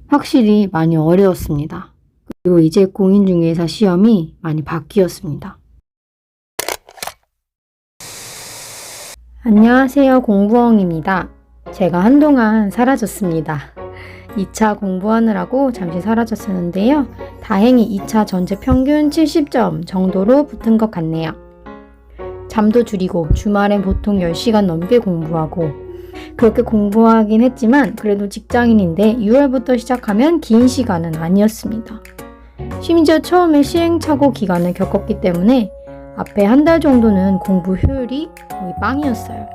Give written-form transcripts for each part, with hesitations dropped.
확실히 많이 어려웠습니다. 그리고 이제 공인중개사 시험이 많이 바뀌었습니다. 안녕하세요, 공부엉입니다. 제가 한동안 사라졌습니다. 2차 공부하느라고 잠시 사라졌었는데요. 다행히 2차 전체 평균 70점 정도로 붙은 것 같네요. 잠도 줄이고 주말엔 보통 10시간 넘게 공부하고 그렇게 공부하긴 했지만 그래도 직장인인데 6월부터 시작하면 긴 시간은 아니었습니다. 심지어 처음에 시행착오 기간을 겪었기 때문에 앞에 한 달 정도는 공부 효율이 거의 빵이었어요.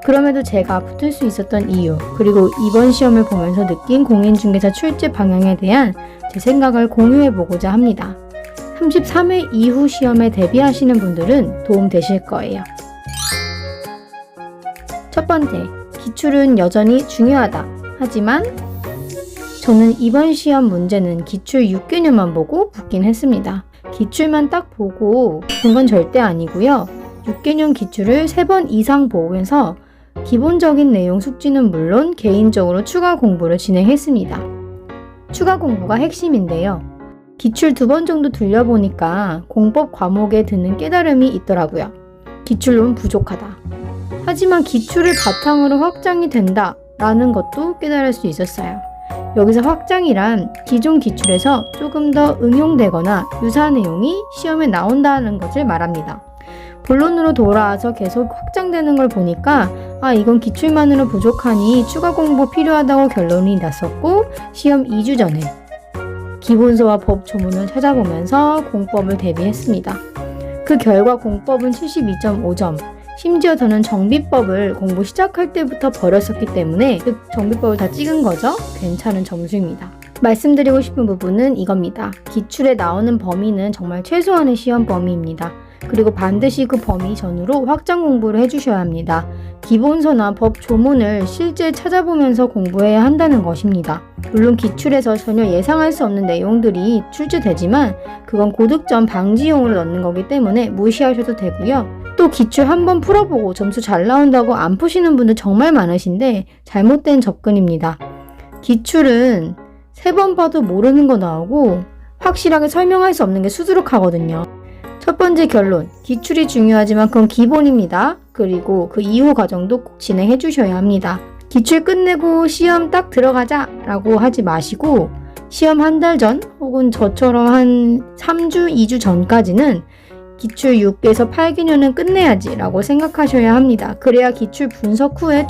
그럼에도 제가 붙을 수 있었던 이유, 그리고 이번 시험을 보면서 느낀 공인중개사 출제 방향에 대한 제 생각을 공유해보고자 합니다. 33회 이후 시험에 대비하시는 분들은 도움되실 거예요. 첫 번째, 기출은 여전히 중요하다. 하지만 저는 이번 시험 문제는 기출 6개념만 보고 붙긴 했습니다. 기출만 딱 보고 본 건 절대 아니고요. 6개념 기출을 3번 이상 보면서 기본적인 내용 숙지는 물론 개인적으로 추가 공부를 진행했습니다. 추가 공부가 핵심인데요. 기출 2번 정도 들려보니까 공법 과목에 드는 깨달음이 있더라고요. 기출로는 부족하다. 하지만 기출을 바탕으로 확장이 된다 라는 것도 깨달을 수 있었어요. 여기서 확장이란 기존 기출에서 조금 더 응용되거나 유사한 내용이 시험에 나온다는 것을 말합니다. 본론으로 돌아와서 계속 확장되는 걸 보니까 이건 기출만으로 부족하니 추가 공부 필요하다고 결론이 났었고, 시험 2주 전에 기본서와 법 조문을 찾아보면서 공법을 대비했습니다. 그 결과 공법은 72.5점, 심지어 저는 정비법을 공부 시작할 때부터 버렸었기 때문에 그 정비법을 다 찍은 거죠. 괜찮은 점수입니다. 말씀드리고 싶은 부분은 이겁니다. 기출에 나오는 범위는 정말 최소한의 시험 범위입니다. 그리고 반드시 그 범위 전후로 확장 공부를 해주셔야 합니다. 기본서나 법 조문을 실제 찾아보면서 공부해야 한다는 것입니다. 물론 기출에서 전혀 예상할 수 없는 내용들이 출제되지만 그건 고득점 방지용으로 넣는 거기 때문에 무시하셔도 되고요. 또 기출 한번 풀어보고 점수 잘 나온다고 안 푸시는 분들 정말 많으신데 잘못된 접근입니다. 기출은 3번 봐도 모르는 거 나오고 확실하게 설명할 수 없는 게 수두룩하거든요. 첫 번째 결론, 기출이 중요하지만 그건 기본입니다. 그리고 그 이후 과정도 꼭 진행해 주셔야 합니다. 기출 끝내고 시험 딱 들어가자 라고 하지 마시고 시험 한 달 전 혹은 저처럼 한 3주, 2주 전까지는 기출 6에서 8개년은 끝내야지 라고 생각하셔야 합니다. 그래야 기출 분석 후에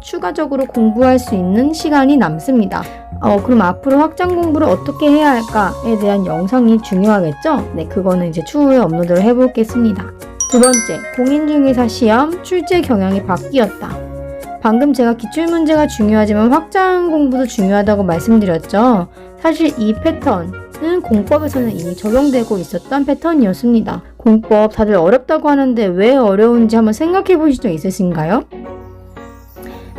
추가적으로 공부할 수 있는 시간이 남습니다. 그럼 앞으로 확장 공부를 어떻게 해야 할까에 대한 영상이 중요하겠죠? 네, 그거는 이제 추후에 업로드를 해보겠습니다. 두 번째, 공인중개사 시험 출제 경향이 바뀌었다. 방금 제가 기출문제가 중요하지만 확장 공부도 중요하다고 말씀드렸죠. 사실 이 패턴은 공법에서는 이미 적용되고 있었던 패턴이었습니다. 공법 다들 어렵다고 하는데 왜 어려운지 한번 생각해 보신 적 있으신가요?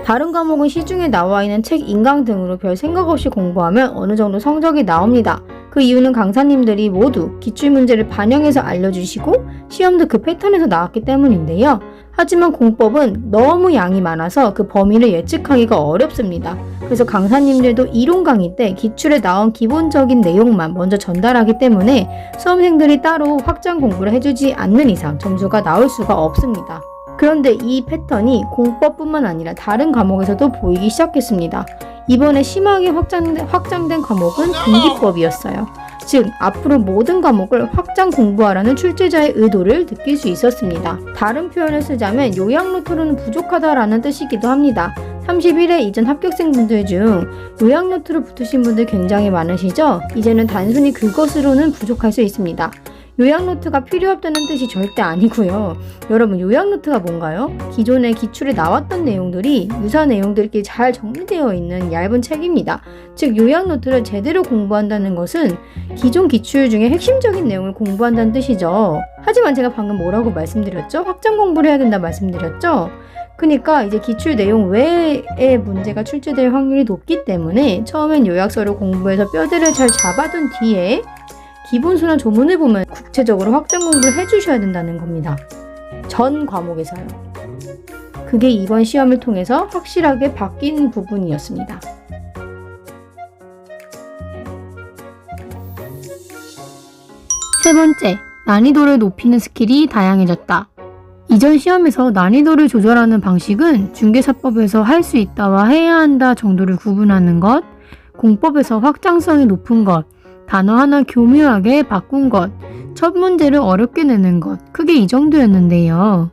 다른 과목은 시중에 나와 있는 책 인강 등으로 별 생각 없이 공부하면 어느 정도 성적이 나옵니다. 그 이유는 강사님들이 모두 기출문제를 반영해서 알려주시고 시험도 그 패턴에서 나왔기 때문인데요. 하지만 공법은 너무 양이 많아서 그 범위를 예측하기가 어렵습니다. 그래서 강사님들도 이론 강의 때 기출에 나온 기본적인 내용만 먼저 전달하기 때문에 수험생들이 따로 확장 공부를 해주지 않는 이상 점수가 나올 수가 없습니다. 그런데 이 패턴이 공법뿐만 아니라 다른 과목에서도 보이기 시작했습니다. 이번에 심하게 확장된 과목은 등기법이었어요. 즉, 앞으로 모든 과목을 확장 공부하라는 출제자의 의도를 느낄 수 있었습니다. 다른 표현을 쓰자면 요약노트로는 부족하다라는 뜻이기도 합니다. 31회 이전 합격생분들 중 요약노트로 붙으신 분들 굉장히 많으시죠? 이제는 단순히 그것으로는 부족할 수 있습니다. 요약노트가 필요 없다는 뜻이 절대 아니고요. 여러분, 요약노트가 뭔가요? 기존에 기출에 나왔던 내용들이 유사 내용들끼리 잘 정리되어 있는 얇은 책입니다. 즉, 요약노트를 제대로 공부한다는 것은 기존 기출 중에 핵심적인 내용을 공부한다는 뜻이죠. 하지만 제가 방금 뭐라고 말씀드렸죠? 확장 공부를 해야 된다 말씀드렸죠? 그러니까 이제 기출 내용 외의 문제가 출제될 확률이 높기 때문에 처음엔 요약서를 공부해서 뼈대를 잘 잡아둔 뒤에 기본서나 조문을 보면 구체적으로 확장 공부를 해주셔야 된다는 겁니다. 전 과목에서요. 그게 이번 시험을 통해서 확실하게 바뀐 부분이었습니다. 세 번째, 난이도를 높이는 스킬이 다양해졌다. 이전 시험에서 난이도를 조절하는 방식은 중개사법에서 할 수 있다와 해야 한다 정도를 구분하는 것, 공법에서 확장성이 높은 것, 단어 하나 교묘하게 바꾼 것, 첫 문제를 어렵게 내는 것, 크게 이 정도였는데요.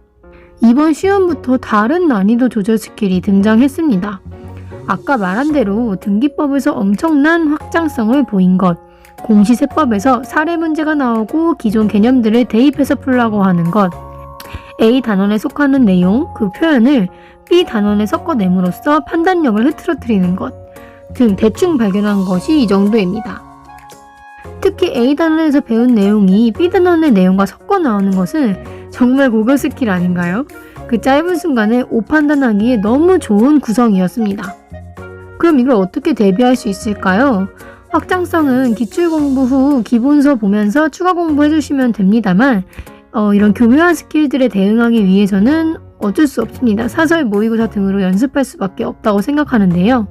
이번 시험부터 다른 난이도 조절 스킬이 등장했습니다. 아까 말한 대로 등기법에서 엄청난 확장성을 보인 것, 공시세법에서 사례 문제가 나오고 기존 개념들을 대입해서 풀라고 하는 것, A 단원에 속하는 내용, 그 표현을 B 단원에 섞어냄으로써 판단력을 흐트러뜨리는 것 등 대충 발견한 것이 이 정도입니다. 특히 A 단원에서 배운 내용이 B 단원의 내용과 섞어 나오는 것은 정말 고급 스킬 아닌가요? 그 짧은 순간에 오판단하기에 너무 좋은 구성이었습니다. 그럼 이걸 어떻게 대비할 수 있을까요? 확장성은 기출공부 후 기본서 보면서 추가 공부해주시면 됩니다만 이런 교묘한 스킬들에 대응하기 위해서는 어쩔 수 없습니다. 사설 모의고사 등으로 연습할 수밖에 없다고 생각하는데요.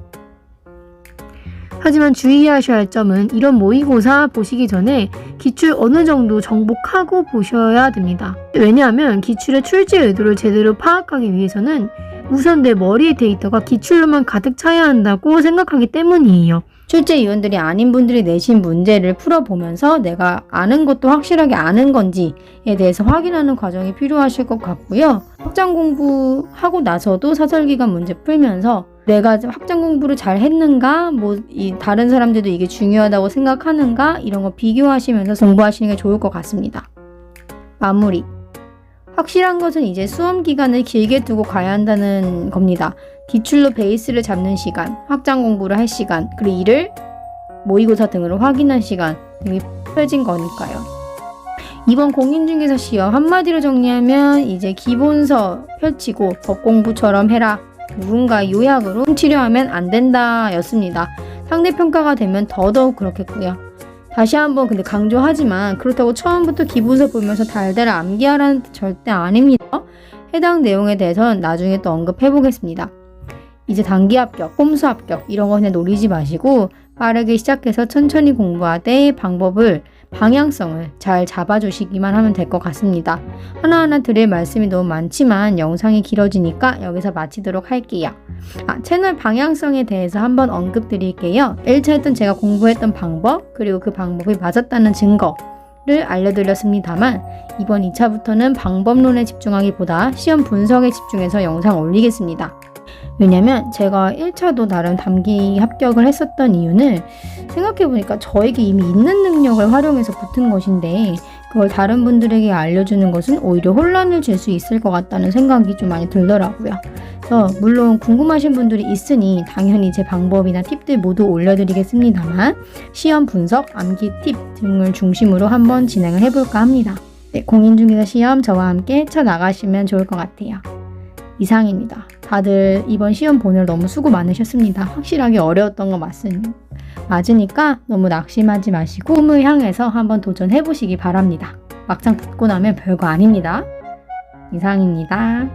하지만 주의하셔야 할 점은 이런 모의고사 보시기 전에 기출 어느 정도 정복하고 보셔야 됩니다. 왜냐하면 기출의 출제 의도를 제대로 파악하기 위해서는 우선 내 머리의 데이터가 기출로만 가득 차야 한다고 생각하기 때문이에요. 출제위원들이 아닌 분들이 내신 문제를 풀어보면서 내가 아는 것도 확실하게 아는 건지에 대해서 확인하는 과정이 필요하실 것 같고요. 확장 공부하고 나서도 사설기간 문제 풀면서 내가 확장 공부를 잘 했는가, 다른 사람들도 이게 중요하다고 생각하는가, 이런 거 비교하시면서 공부하시는 게 좋을 것 같습니다. 마무리. 확실한 것은 이제 수험 기간을 길게 두고 가야 한다는 겁니다. 기출로 베이스를 잡는 시간, 확장 공부를 할 시간, 그리고 이를 모의고사 등으로 확인한 시간 등이 펴진 거니까요. 이번 공인중개사 시험 한마디로 정리하면 이제 기본서 펼치고 법 공부처럼 해라. 누군가 요약으로 훔치려 하면 안 된다 였습니다. 상대평가가 되면 더더욱 그렇겠고요. 다시 한번 근데 강조하지만 그렇다고 처음부터 기본서 보면서 달달 암기하라는 뜻 절대 아닙니다. 해당 내용에 대해서는 나중에 또 언급해 보겠습니다. 이제 단기 합격, 꼼수 합격 이런 거 그냥 노리지 마시고 빠르게 시작해서 천천히 공부하되 방향성을 잘 잡아주시기만 하면 될 것 같습니다. 하나하나 드릴 말씀이 너무 많지만 영상이 길어지니까 여기서 마치도록 할게요. 채널 방향성에 대해서 한번 언급드릴게요. 1차에는 제가 공부했던 방법, 그리고 그 방법이 맞았다는 증거를 알려드렸습니다만 이번 2차부터는 방법론에 집중하기보다 시험 분석에 집중해서 영상 올리겠습니다. 왜냐면 제가 1차도 나름 단기 합격을 했었던 이유는 생각해보니까 저에게 이미 있는 능력을 활용해서 붙은 것인데 그걸 다른 분들에게 알려주는 것은 오히려 혼란을 줄 수 있을 것 같다는 생각이 좀 많이 들더라고요. 그래서 물론 궁금하신 분들이 있으니 당연히 제 방법이나 팁들 모두 올려드리겠습니다만 시험 분석, 암기 팁 등을 중심으로 한번 진행을 해볼까 합니다. 네, 공인중개사 시험 저와 함께 쳐나가시면 좋을 것 같아요. 이상입니다. 다들 이번 시험 보느라 너무 수고 많으셨습니다. 확실하게 어려웠던 거 맞으니까 너무 낙심하지 마시고 꿈을 향해서 한번 도전해보시기 바랍니다. 막상 붙고 나면 별거 아닙니다. 이상입니다.